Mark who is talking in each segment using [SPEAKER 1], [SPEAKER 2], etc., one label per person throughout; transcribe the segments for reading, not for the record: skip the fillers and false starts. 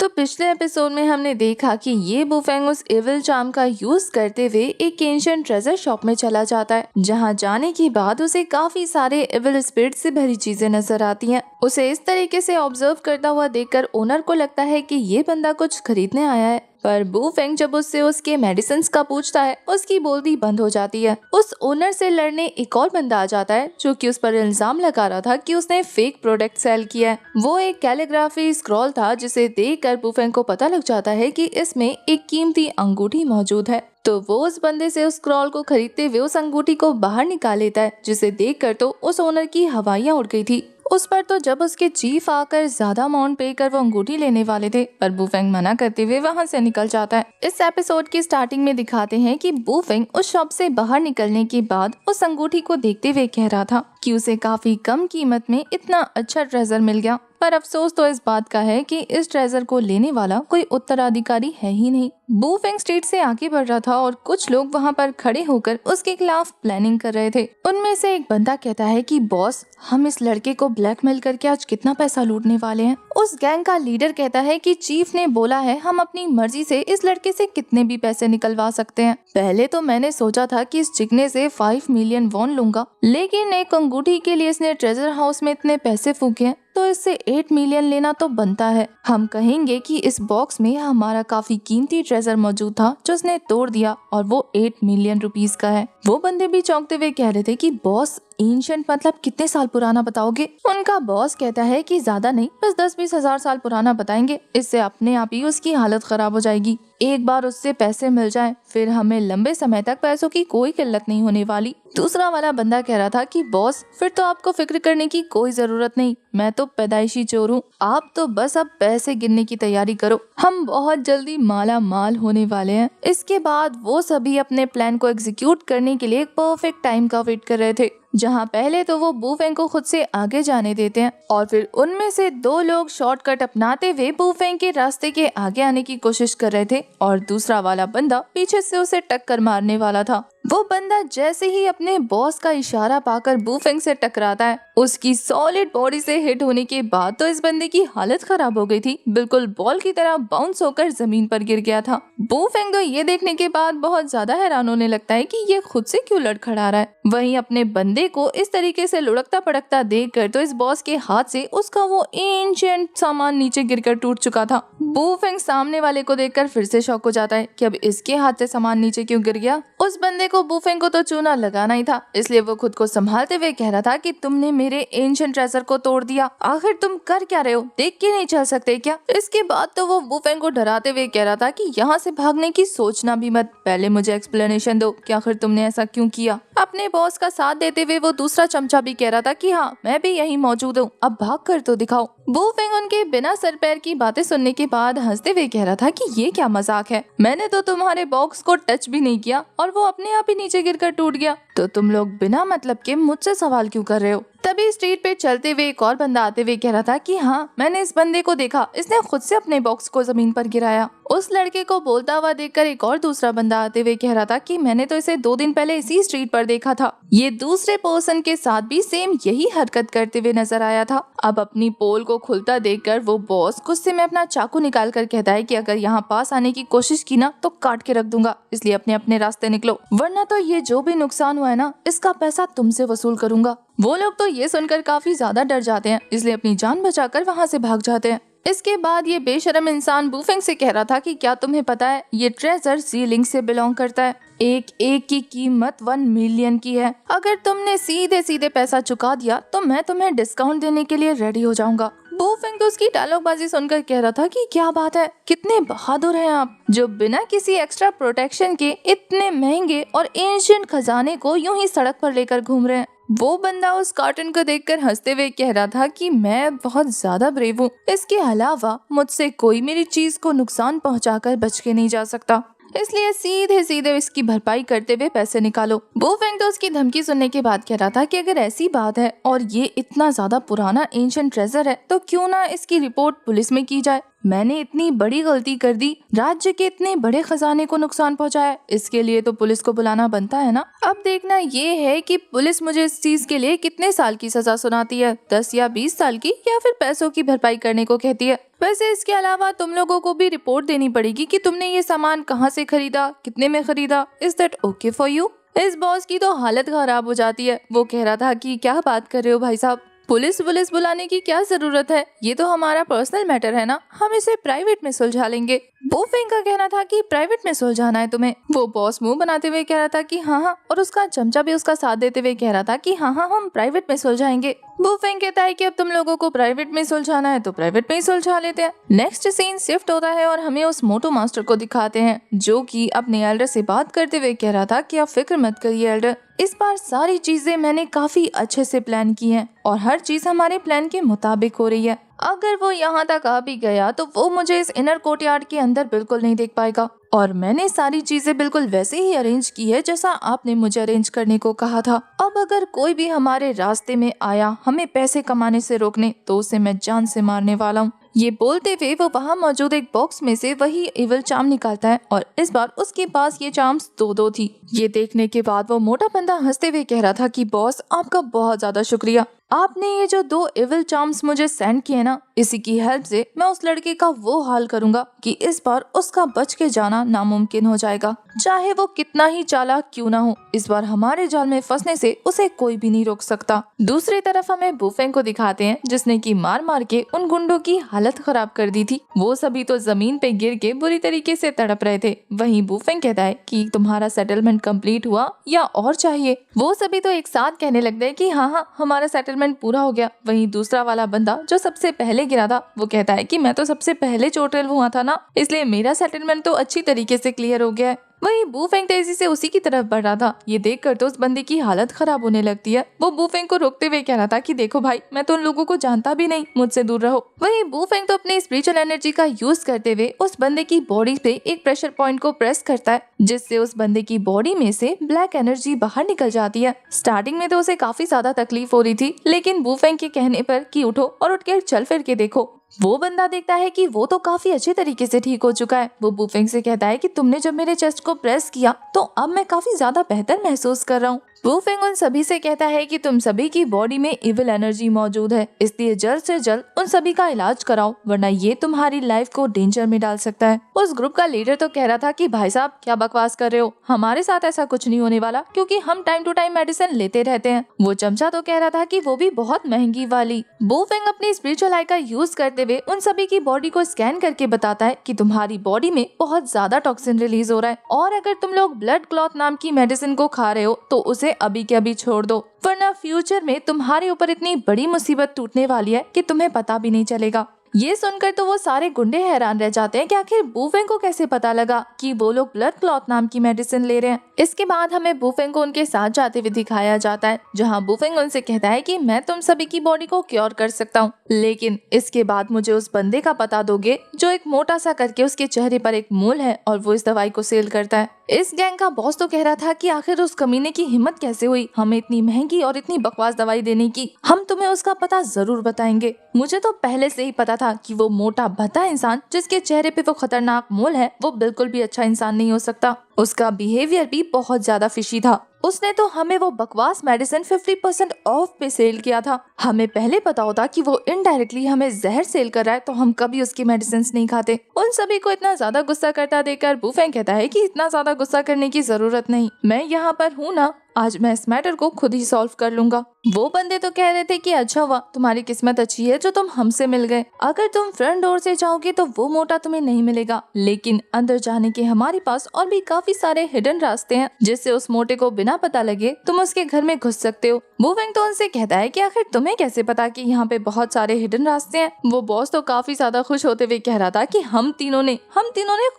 [SPEAKER 1] तो पिछले एपिसोड में हमने देखा कि ये बुफेंग उस इविल चार्म का यूज करते हुए एक एंशिएंट ट्रेजर शॉप में चला जाता है, जहाँ जाने के बाद उसे काफी सारे इविल स्पिरिट से भरी चीजें नजर आती हैं। उसे इस तरीके से ऑब्जर्व करता हुआ देखकर ओनर को लगता है कि ये बंदा कुछ खरीदने आया है, पर बुफेंग जब उससे उसके मेडिसिन का पूछता है, उसकी बोलती बंद हो जाती है। उस ओनर से लड़ने एक और बंदा आ जाता है जो कि उस पर इल्जाम लगा रहा था कि उसने फेक प्रोडक्ट सेल किया है। वो एक कैलीग्राफी स्क्रॉल था जिसे देखकर बुफेंग को पता लग जाता है कि इसमें एक कीमती अंगूठी मौजूद है। तो वो उस बंदे से उस स्क्रॉल को खरीदते हुए उस अंगूठी को बाहर निकाल लेता है, जिसे देखकर तो उस ओनर की हवाइयां उड़ गई थी। उस पर तो जब उसके चीफ आकर ज्यादा अमाउंट पे कर वो अंगूठी लेने वाले थे, पर बुफेंग मना करते हुए वहां से निकल जाता है। इस एपिसोड की स्टार्टिंग में दिखाते हैं कि बुफेंग उस शॉप से बाहर निकलने के बाद उस अंगूठी को देखते हुए कह रहा था कि उसे काफी कम कीमत में इतना अच्छा ट्रेजर मिल गया, पर अफसोस तो इस बात का है कि इस ट्रेजर को लेने वाला कोई उत्तराधिकारी है ही नहीं। बुफेंग स्ट्रीट से आगे बढ़ रहा था और कुछ लोग वहाँ पर खड़े होकर उसके खिलाफ प्लानिंग कर रहे थे। उनमें से एक बंदा कहता है कि बॉस, हम इस लड़के को ब्लैकमेल करके आज कितना पैसा लूटने वाले हैं। उस गैंग का लीडर कहता है कि चीफ ने बोला है हम अपनी मर्जी से इस लड़के से कितने भी पैसे निकलवा सकते हैं। पहले तो मैंने सोचा था कि इस चिकने से 5 मिलियन वॉन लूंगा, लेकिन एक अंगूठी के लिए इसने ट्रेजर हाउस में इतने पैसे फूके हैं, तो इससे 8 मिलियन लेना तो बनता है। हम कहेंगे कि इस बॉक्स में हमारा काफी कीमती ट्रेजर मौजूद था जो उसने तोड़ दिया और वो 8 मिलियन रुपीस का है। वो बंदे भी चौंकते हुए कह रहे थे कि बॉस, एंशिएंट मतलब कितने साल पुराना बताओगे? उनका बॉस कहता है कि ज्यादा नहीं, बस 10-20 हजार साल पुराना बताएंगे, इससे अपने आप ही उसकी हालत खराब हो जाएगी। एक बार उससे पैसे मिल जाएं, फिर हमें लंबे समय तक पैसों की कोई किल्लत नहीं होने वाली। दूसरा वाला बंदा कह रहा था कि बॉस, फिर तो आपको फिक्र करने की कोई जरूरत नहीं, मैं तो पैदाइशी चोर हूँ, आप तो बस अब पैसे गिनने की तैयारी करो, हम बहुत जल्दी माला माल होने वाले हैं। इसके बाद वो सभी अपने प्लान को एग्जीक्यूट करने के लिए एक परफेक्ट टाइम का वेट कर रहे थे, जहाँ पहले तो वो बुफेंग को खुद से आगे जाने देते हैं और फिर उनमें से 2 लोग शॉर्टकट अपनाते हुए बुफेंग के रास्ते के आगे आने की कोशिश कर रहे थे और दूसरा वाला बंदा पीछे से उसे टक्कर मारने वाला था। वो बंदा जैसे ही अपने बॉस का इशारा पाकर बुफेंग से टकराता है, उसकी सॉलिड बॉडी से हिट होने के बाद तो इस बंदे की हालत खराब हो गई थी, बिल्कुल बॉल की तरह बाउंस होकर जमीन पर गिर गया था। बुफेंग तो ये देखने के बाद बहुत ज्यादा हैरान होने लगता है कि ये खुद से क्यों लड़खड़ा रहा है। वहीं अपने बंदे को इस तरीके से लुढ़कता पड़कता देखकर तो इस बॉस के हाथ से उसका वो एंशिएंट सामान नीचे गिरकर टूट चुका था। बुफेंग सामने वाले को देखकर फिर से शॉक हो जाता है कि अब इसके हाथ से सामान नीचे क्यों गिर गया। उस बंदे को बुफेंग को तो चूना लगाना ही था, इसलिए वो खुद को संभालते हुए कह रहा था कि तुमने मेरे एंशिएंट ट्रेजर को तोड़ दिया, आखिर तुम कर क्या रहे हो, देख के नहीं चल सकते क्या? इसके बाद तो वो बुफेंग को डराते हुए कह रहा था कि यहाँ से भागने की सोचना भी मत, पहले मुझे एक्सप्लेनेशन दो कि आखिर तुमने ऐसा क्यों किया। अपने बॉस का साथ देते हुए वो दूसरा चमचा भी कह रहा था कि हाँ, मैं भी यहीं मौजूद हूँ, अब भाग कर तो दिखाओ। बुफेंग उनके बिना सर पैर की बातें सुनने के बाद हंसते हुए कह रहा था कि ये क्या मजाक है, मैंने तो तुम्हारे बॉक्स को टच भी नहीं किया और वो अपने आप ही नीचे गिरकर टूट गया, तो तुम लोग बिना मतलब के मुझसे सवाल क्यों कर रहे हो? तभी स्ट्रीट पे चलते हुए एक और बंदा आते हुए कह रहा था कि हाँ, मैंने इस बंदे को देखा, इसने खुद से अपने बॉक्स को जमीन पर गिराया। उस लड़के को बोलता हुआ देखकर एक और दूसरा बंदा आते हुए कह रहा था कि मैंने तो इसे 2 दिन पहले इसी स्ट्रीट पर देखा था, ये दूसरे पर्सन के साथ भी सेम यही हरकत करते हुए नजर आया था। अब अपनी पोल को खुलता देखकर वो बॉस गुस्से में अपना चाकू निकाल कर कहता है कि अगर यहाँ पास आने की कोशिश की ना तो काट के रख दूंगा, इसलिए अपने अपने रास्ते निकलो, वरना तो ये जो भी नुकसान हुआ है ना, इसका पैसा तुमसे वसूल करूंगा। वो लोग तो ये सुनकर काफी ज्यादा डर जाते हैं, इसलिए अपनी जान बचाकर वहाँ से भाग जाते हैं। इसके बाद ये बेशरम इंसान बुफेंग से कह रहा था कि क्या तुम्हें पता है, ये ट्रेजर सीलिंग से बिलोंग करता है, एक की कीमत 1 मिलियन की है, अगर तुमने सीधे सीधे पैसा चुका दिया तो मैं तुम्हें डिस्काउंट देने के लिए रेडी हो जाऊंगा। बुफेंग तो उसकी डायलॉगबाजी सुनकर कह रहा था कि क्या बात है, कितने बहादुर हैं आप, जो बिना किसी एक्स्ट्रा प्रोटेक्शन के इतने महंगे और एंशिएंट खजाने को यूं ही सड़क पर लेकर घूम रहे हैं। वो बंदा उस कार्टून को देखकर हंसते हुए कह रहा था कि मैं बहुत ज्यादा ब्रेव हूँ, इसके अलावा मुझसे कोई मेरी चीज को नुकसान पहुंचाकर बच के नहीं जा सकता, इसलिए सीधे सीधे इसकी भरपाई करते हुए पैसे निकालो। बुफेंग तो उसकी धमकी सुनने के बाद कह रहा था कि अगर ऐसी बात है और ये इतना ज्यादा पुराना एंशिएंट ट्रेजर है तो क्यों ना इसकी रिपोर्ट पुलिस में की जाए मैंने इतनी बड़ी गलती कर दी, राज्य के इतने बड़े खजाने को नुकसान पहुंचाया, इसके लिए तो पुलिस को बुलाना बनता है ना। अब देखना ये है कि पुलिस मुझे इस चीज के लिए कितने साल की सजा सुनाती है, 10 या 20 साल की, या फिर पैसों की भरपाई करने को कहती है। वैसे इसके अलावा तुम लोगों को भी रिपोर्ट देनी पड़ेगी कि तुमने ये सामान कहाँ से खरीदा, कितने में खरीदा। Is that okay for you? इस बॉस की तो हालत खराब हो जाती है। वो कह रहा था कि क्या बात कर रहे हो भाई साहब, पुलिस बुलाने की क्या जरूरत है, ये तो हमारा पर्सनल मैटर है ना, हम इसे प्राइवेट में सुलझा लेंगे। बोफेंग का कहना था कि प्राइवेट में सुलझाना है तुम्हें। वो बॉस मुंह बनाते हुए कह रहा था कि हाँ, और उसका चमचा भी उसका साथ देते हुए कह रहा था कि हाँ, हम प्राइवेट में सुलझाएंगे। बोफेंग कहता है कि अब तुम लोगों को प्राइवेट में सुलझाना है तो प्राइवेट में ही सुलझा लेते हैं। नेक्स्ट सीन शिफ्ट होता है और हमें उस मोटो मास्टर को दिखाते हैं, जो कि अपने एल्डर से बात करते हुए कह रहा था कि आप फिक्र मत करिए एल्डर, इस बार सारी चीजें मैंने काफी अच्छे से प्लान की हैं और हर चीज हमारे प्लान के मुताबिक हो रही है। अगर वो यहाँ तक आ भी गया तो वो मुझे इस इनर कोर्टयार्ड के अंदर बिल्कुल नहीं देख पाएगा, और मैंने सारी चीजें बिल्कुल वैसे ही अरेंज की है जैसा आपने मुझे अरेंज करने को कहा था। अब अगर कोई भी हमारे रास्ते में आया हमें पैसे कमाने से रोकने, तो उसे मैं जान से मारने वाला हूँ। ये बोलते हुए वो वहाँ मौजूद एक बॉक्स में से वही इविल चार्म निकालता है और इस बार उसके पास ये चार्म्स दो थी। ये देखने के बाद वो मोटा बंदा हंसते हुए कह रहा था कि बॉस आपका बहुत ज्यादा शुक्रिया, आपने ये जो 2 इविल चार्म्स मुझे सेंड किए ना, इसी की हेल्प से मैं उस लड़के का वो हाल करूंगा कि इस बार उसका बच के जाना नामुमकिन हो जाएगा, चाहे वो कितना ही चालाक क्यों ना हो। इस बार हमारे जाल में फंसने से उसे कोई भी नहीं रोक सकता। दूसरी तरफ हमें बुफेंग को दिखाते हैं, जिसने की मार के उन गुंडों की हालत खराब कर दी थी। वो सभी तो जमीन पे गिर के बुरी तरीके से तड़प रहे थे। वहीं बुफेंग कहता है कि तुम्हारा सेटलमेंट कंप्लीट हुआ या और चाहिए। वो सभी तो एक साथ कहने लगते हैं कि हाँ, हमारा सेटलमेंट पूरा हो गया। वहीं दूसरा वाला बंदा जो सबसे पहले गिरा था वो कहता है कि मैं तो सबसे पहले चोटिल हुआ था ना, इसलिए मेरा सेटलमेंट तो अच्छी तरीके से क्लियर हो गया है। वही बुफेंग तेजी से उसी की तरफ बढ़ रहा था। ये देखकर तो उस बंदे की हालत खराब होने लगती है। वो बुफेंग को रोकते हुए कह रहा था कि देखो भाई, मैं तो उन लोगों को जानता भी नहीं, मुझसे दूर रहो। वही बुफेंग तो अपने स्पिरिचुअल एनर्जी का यूज करते हुए उस बंदे की बॉडी पे एक प्रेशर पॉइंट को प्रेस करता है, जिससे उस बंदे की बॉडी में से ब्लैक एनर्जी बाहर निकल जाती है। स्टार्टिंग में तो उसे काफी ज्यादा तकलीफ हो रही थी, लेकिन बुफेंग के कहने पर कि उठो और उठ के चल फिर के देखो, वो बंदा देखता है कि वो तो काफी अच्छे तरीके से ठीक हो चुका है। वो बुफेंग से कहता है कि तुमने जब मेरे चेस्ट को प्रेस किया तो अब मैं काफी ज्यादा बेहतर महसूस कर रहा हूँ। बुफेंग उन सभी से कहता है कि तुम सभी की बॉडी में इविल एनर्जी मौजूद है, इसलिए जल्द से जल्द उन सभी का इलाज कराओ, वरना ये तुम्हारी लाइफ को डेंजर में डाल सकता है। उस ग्रुप का लीडर तो कह रहा था कि भाई साहब क्या बकवास कर रहे हो, हमारे साथ ऐसा कुछ नहीं होने वाला, क्योंकि हम टाइम टू टाइम मेडिसिन लेते रहते हैं। वो चमचा तो कह रहा था कि वो भी बहुत महंगी वाली। बुफेंग अपनी स्पिरिचुअल आई का यूज करते हुए उन सभी की बॉडी को स्कैन करके बताता है कि तुम्हारी बॉडी में बहुत ज्यादा टॉक्सिन रिलीज हो रहा है, और अगर तुम लोग ब्लड क्लॉथ नाम की मेडिसिन को खा रहे हो तो उसे अभी के अभी छोड़ दो, वरना फ्यूचर में तुम्हारे ऊपर इतनी बड़ी मुसीबत टूटने वाली है कि तुम्हें पता भी नहीं चलेगा। ये सुनकर तो वो सारे गुंडे हैरान रह जाते हैं कि आखिर बुफेंग को कैसे पता लगा कि वो लोग ब्लड क्लॉथ नाम की मेडिसिन ले रहे हैं। इसके बाद हमें बुफेंग को उनके साथ जाते हुए दिखाया जाता है, जहां बुफेंग उनसे कहता है कि मैं तुम सभी की बॉडी को क्योर कर सकता हूँ, लेकिन इसके बाद मुझे उस बंदे का पता दोगे जो एक मोटा सा करके उसके चेहरे पर एक मोल है और वो इस दवाई को सेल करता है। इस गैंग का बॉस तो कह रहा था कि आखिर उस कमीने की हिम्मत कैसे हुई हमें इतनी महंगी और इतनी बकवास दवाई देने की, हम तुम्हें उसका पता जरूर बताएंगे। मुझे तो पहले से ही पता था कि वो मोटा भद्दा इंसान जिसके चेहरे पे वो खतरनाक मोल है, वो बिल्कुल भी अच्छा इंसान नहीं हो सकता। उसका बिहेवियर भी बहुत ज्यादा फिशी था। उसने तो हमें वो बकवास मेडिसिन 50% ऑफ पे सेल किया था। हमें पहले पता होता कि वो इनडायरेक्टली हमें जहर सेल कर रहा है तो हम कभी उसकी मेडिसिन नहीं खाते। उन सभी को इतना ज्यादा गुस्सा करता देखकर बुफेंग कहता है कि इतना ज्यादा गुस्सा करने की जरूरत नहीं, मैं यहाँ पर हूँ ना, आज मैं इस मैटर को खुद ही सॉल्व कर लूंगा। वो बंदे तो कह रहे थे कि अच्छा हुआ तुम्हारी किस्मत अच्छी है जो तुम हमसे मिल गए, अगर तुम फ्रंट डोर से जाओगे तो वो मोटा तुम्हें नहीं मिलेगा, लेकिन अंदर जाने के हमारे पास और भी काफी सारे हिडन रास्ते हैं जिससे उस मोटे को बिना पता लगे तुम उसके घर में घुस सकते हो। बुफेंग तो उनसे कहता है कि आखिर तुम्हें कैसे पता कि यहाँ पे बहुत सारे हिडन रास्ते हैं। वो बॉस तो काफी ज्यादा खुश होते हुए कह रहा था कि हम तीनों ने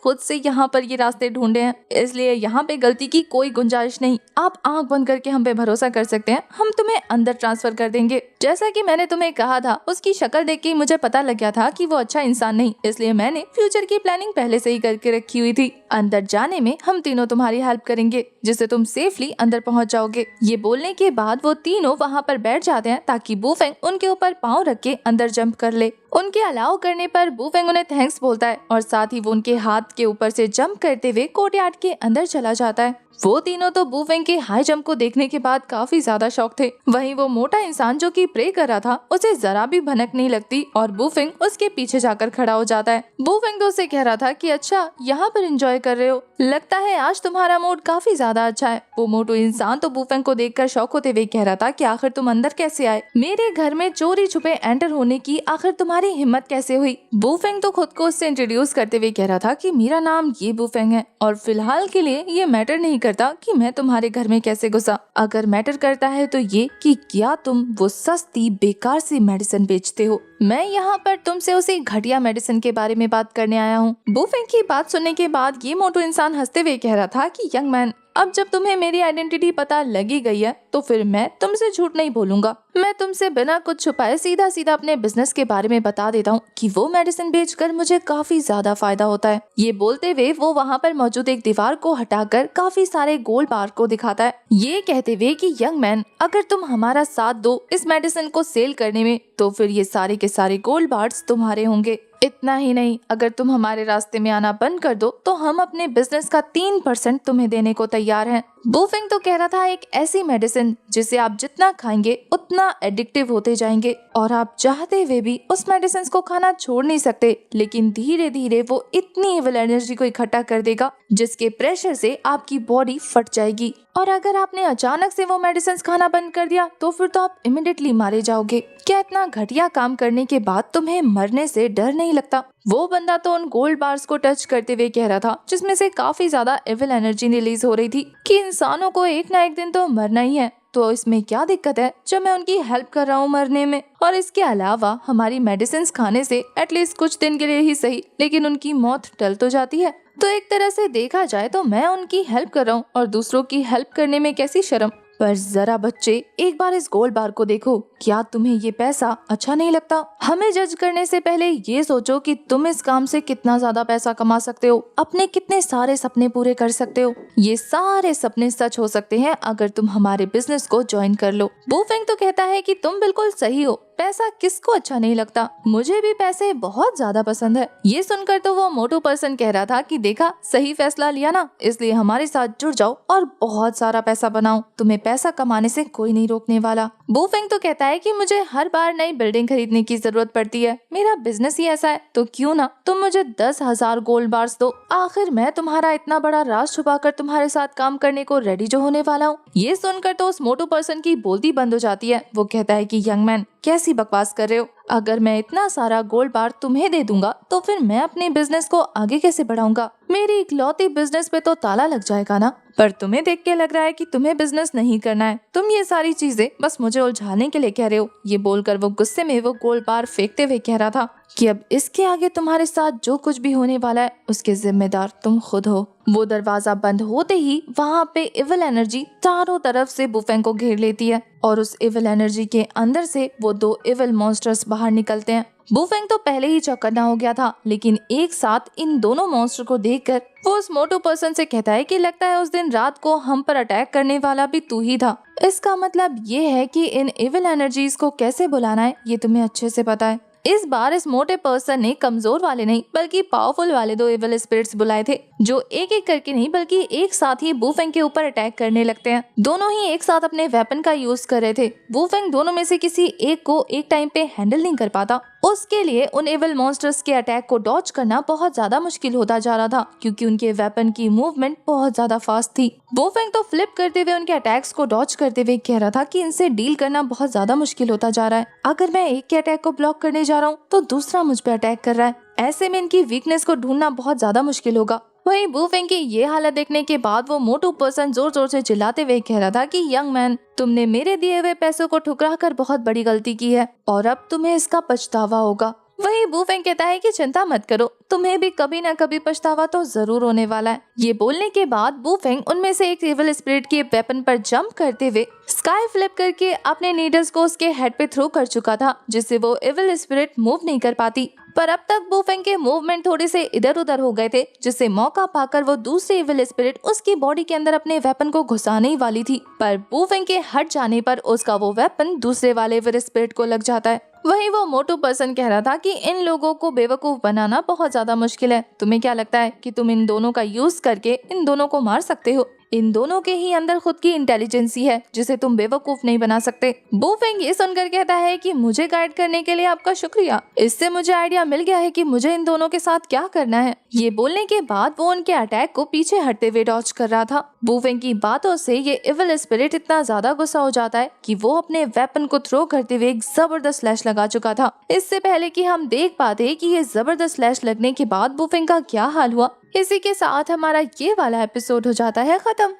[SPEAKER 1] खुद से यहाँ पर ये रास्ते ढूंढे हैं, इसलिए यहाँ पे गलती की कोई गुंजाइश नहीं, आप आँख बंद करके हम पे भरोसा कर सकते हैं, हम तुम्हें अंदर ट्रांसफर कर देंगे। जैसा कि मैंने तुम्हें कहा था, उसकी शक्ल देख के मुझे पता लग गया था कि वो अच्छा इंसान नहीं, इसलिए मैंने फ्यूचर की प्लानिंग पहले से ही करके रखी हुई थी। अंदर जाने में हम तीनों तुम्हारी हेल्प करेंगे, जिससे तुम सेफली अंदर पहुंच जाओगे। ये बोलने के बाद वो तीनों वहाँ पर बैठ जाते हैं ताकि बुफेंग उनके ऊपर पाँव रख के अंदर जंप कर ले। उनके अलाउ करने पर बुफेंग उन्हें थैंक्स बोलता है और साथ ही वो उनके हाथ के ऊपर से जंप करते हुए कोर्टयार्ड के अंदर चला जाता है। वो तीनों तो बुफेंग के हाई जंप को देखने के बाद काफी ज्यादा शॉक थे। वहीं वो मोटा इंसान जो कि प्रे कर रहा था, उसे जरा भी भनक नहीं लगती और बुफेंग उसके पीछे जाकर खड़ा हो जाता है। बुफेंग तो उसे कह रहा था कि अच्छा यहाँ पर एंजॉय कर रहे हो, लगता है आज तुम्हारा मूड काफी ज्यादा अच्छा है। वो मोटू इंसान तो बुफेंग को देखकर शॉक होते हुए कह रहा था कि आखिर तुम अंदर कैसे आए, मेरे घर में चोरी छुपे एंटर होने की आखिर तुम्हारी हिम्मत कैसे हुई। बुफेंग तो खुद को उससे इंट्रोड्यूस करते हुए कह रहा था कि मेरा नाम ये बुफेंग है और फिलहाल के लिए ये मैटर नहीं करता कि मैं तुम्हारे घर में कैसे घुसा। अगर मैटर करता है तो ये कि क्या तुम वो सस्ती बेकार सी मेडिसिन बेचते हो। मैं यहाँ पर तुमसे उसी घटिया मेडिसिन के बारे में बात करने आया हूँ। बुफेंग की बात सुनने के बाद ये मोटू इंसान हंसते हुए कह रहा था कि यंग मैन, अब जब तुम्हें मेरी आइडेंटिटी पता लगी गई है तो फिर मैं तुमसे झूठ नहीं बोलूंगा। मैं तुमसे बिना कुछ छुपाए सीधा सीधा अपने बिजनेस के बारे में बता देता हूँ कि वो मेडिसिन बेचकर मुझे काफी ज्यादा फायदा होता है। ये बोलते हुए वो वहाँ पर मौजूद एक दीवार को हटाकर काफी सारे गोल्ड बार को दिखाता है, ये कहते हुए कि यंग मैन, अगर तुम हमारा साथ दो इस मेडिसिन को सेल करने में तो फिर ये सारे के सारे गोल्ड बार्स तुम्हारे होंगे। इतना ही नहीं, अगर तुम हमारे रास्ते में आना बंद कर दो तो हम अपने बिजनेस का 3% तुम्हें देने को तैयार हैं। बुफेंग तो कह रहा था एक ऐसी मेडिसिन जिसे आप जितना खाएंगे उतना एडिक्टिव होते जाएंगे और आप चाहते हुए भी उस मेडिसिन को खाना छोड़ नहीं सकते, लेकिन धीरे धीरे वो इतनी इविल एनर्जी को इकट्ठा कर देगा जिसके प्रेशर से आपकी बॉडी फट जाएगी और अगर आपने अचानक से वो मेडिसिन खाना बंद कर दिया तो फिर तो आप इमिडिएटली मारे जाओगे। क्या इतना घटिया काम करने के बाद तुम्हें मरने से डर नहीं लगता? वो बंदा तो उन गोल्ड बार्स को टच करते हुए कह रहा था जिसमें से काफी ज्यादा इविल एनर्जी रिलीज हो रही थी कि इंसानों को एक ना एक दिन तो मरना ही है, तो इसमें क्या दिक्कत है जब मैं उनकी हेल्प कर रहा हूँ मरने में। और इसके अलावा हमारी मेडिसिन खाने से एटलीस्ट कुछ दिन के लिए ही सही लेकिन उनकी मौत टल तो जाती है। तो एक तरह से देखा जाए तो मैं उनकी हेल्प कर रहा हूँ और दूसरों की हेल्प करने में कैसी शर्म। पर जरा बच्चे एक बार इस गोल्ड बार को देखो, क्या तुम्हें ये पैसा अच्छा नहीं लगता? हमें जज करने से पहले ये सोचो कि तुम इस काम से कितना ज्यादा पैसा कमा सकते हो, अपने कितने सारे सपने पूरे कर सकते हो। ये सारे सपने सच हो सकते हैं अगर तुम हमारे बिजनेस को ज्वाइन कर लो। बुफेंग तो कहता है कि तुम बिल्कुल सही हो, पैसा किसको अच्छा नहीं लगता, मुझे भी पैसे बहुत ज्यादा पसंद है। ये सुनकर तो वो मोटू पर्सन कह रहा था कि देखा, सही फैसला लिया ना, इसलिए हमारे साथ जुड़ जाओ और बहुत सारा पैसा बनाओ, तुम्हें पैसा कमाने से कोई नहीं रोकने वाला। बुफेंग तो कहता है कि मुझे हर बार नई बिल्डिंग खरीदने की जरूरत पड़ती है, मेरा बिजनेस ही ऐसा है, तो क्यों ना तुम मुझे 10,000 गोल्ड बार्स दो, आखिर मैं तुम्हारा इतना बड़ा राज छुपाकर तुम्हारे साथ काम करने को रेडी जो होने वाला हूँ। ये सुनकर तो उस मोटू पर्सन की बोलती बंद हो जाती है। वो कहता है कि यंग मैन, कैसी बकवास कर रहे हो, अगर मैं इतना सारा गोल्ड बार तुम्हें दे दूंगा तो फिर मैं अपने बिजनेस को आगे कैसे बढ़ाऊंगा, मेरी इकलौती बिजनेस पे तो ताला लग जाएगा ना। पर तुम्हें देख के लग रहा है कि तुम्हें बिजनेस नहीं करना है, तुम ये सारी चीजें बस मुझे उलझाने के लिए कह रहे हो। ये बोलकर वो गुस्से में वो गोल्ड बार फेंकते हुए कह रहा था कि अब इसके आगे तुम्हारे साथ जो कुछ भी होने वाला है उसके जिम्मेदार तुम खुद हो। वो दरवाजा बंद होते ही वहाँ पे इविल एनर्जी चारों तरफ से बुफेंग को घेर लेती है और उस इविल एनर्जी के अंदर से वो 2 इविल मॉन्स्टर्स बाहर निकलते हैं। बुफेंग तो पहले ही चौकन्ना हो गया था, लेकिन एक साथ इन दोनों मॉन्स्टर को देखकर वो उस मोटू पर्सन से कहता है कि लगता है उस दिन रात को हम पर अटैक करने वाला भी तू ही था। इसका मतलब ये है कि इन इविल एनर्जीज को कैसे बुलाना है ये तुम्हें अच्छे से पता है। इस बार इस मोटे पर्सन ने कमजोर वाले नहीं बल्कि पावरफुल वाले 2 इविल स्पिरिट्स बुलाए थे, जो एक एक करके नहीं बल्कि एक साथ ही बुफेंग के ऊपर अटैक करने लगते हैं। दोनों ही एक साथ अपने वेपन का यूज कर रहे थे। बुफेंग दोनों में से किसी एक को एक टाइम पे हैंडल नहीं कर पाता, उसके लिए उन इविल मॉन्स्टर्स के अटैक को डॉज करना बहुत ज्यादा मुश्किल होता जा रहा था क्योंकि उनके वेपन की मूवमेंट बहुत ज्यादा फास्ट थी। बुफेंग तो फ्लिप करते हुए उनके अटैक्स को डॉज करते हुए कह रहा था कि इनसे डील करना बहुत ज्यादा मुश्किल होता जा रहा है। अगर मैं एक के अटैक को ब्लॉक करने जा रहा हूँ तो दूसरा मुझ पे अटैक कर रहा है, ऐसे में इनकी वीकनेस को ढूंढना बहुत ज्यादा मुश्किल होगा। वहीं बुफेंग की ये हालत देखने के बाद वो मोटू पर्सन जोर जोर से चिल्लाते हुए कह रहा था कि यंग मैन, तुमने मेरे दिए हुए पैसों को ठुकरा कर बहुत बड़ी गलती की है और अब तुम्हें इसका पछतावा होगा। वही बूफेंग कहता है कि चिंता मत करो, तुम्हें भी कभी ना कभी पछतावा तो जरूर होने वाला है। ये बोलने के बाद बूफेंग उनमें से एक एविल स्पिरिट के वेपन पर जंप करते हुए स्काई फ्लिप करके अपने नीडल्स को उसके हेड पे थ्रो कर चुका था, जिससे वो एविल स्पिरिट मूव नहीं कर पाती। पर अब तक बूफेंग के मूवमेंट थोड़े से इधर उधर हो गए थे, जिससे मौका पाकर वो दूसरी एविल स्पिरिट उसकी बॉडी के अंदर अपने वेपन को घुसाने ही वाली थी। पर बूफेंग के हट जाने पर उसका वो वेपन दूसरे वाले एविल स्पिरिट को लग जाता है। वहीं वो मोटू पर्सन कह रहा था कि इन लोगों को बेवकूफ बनाना बहुत ज्यादा मुश्किल है। तुम्हें क्या लगता है कि तुम इन दोनों का यूज करके इन दोनों को मार सकते हो? इन दोनों के ही अंदर खुद की इंटेलिजेंसी है जिसे तुम बेवकूफ नहीं बना सकते। बूफेंग ये सुनकर कहता है कि मुझे गाइड करने के लिए आपका शुक्रिया। इससे मुझे आइडिया मिल गया है कि मुझे इन दोनों के साथ क्या करना है। ये बोलने के बाद वो उनके अटैक को पीछे हटते हुए डॉज कर रहा था। बूफेंग की बातों से ये इविल स्पिरिट इतना ज्यादा गुस्सा हो जाता है कि वो अपने वेपन को थ्रो करते हुए एक जबरदस्त स्लैश लगा चुका था। इससे पहले कि हम देख पाते कि ये जबरदस्त स्लैश लगने के बाद बूफेंग का क्या हाल हुआ, इसी के साथ हमारा ये वाला एपिसोड हो जाता है खत्म।